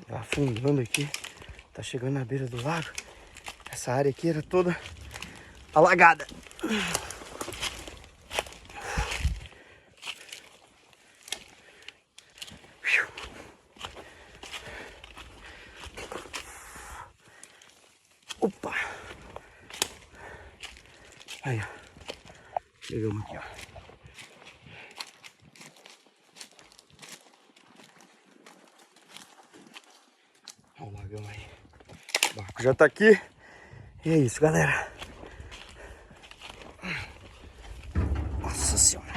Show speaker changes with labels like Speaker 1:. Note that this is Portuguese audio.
Speaker 1: Vai afundando aqui. Tá chegando na beira do lago. Essa área aqui era toda alagada. Opa! Aí, ó. Chegamos aqui, ó. Olha o lagão aí. O barco já tá aqui. E é isso, galera. Nossa senhora.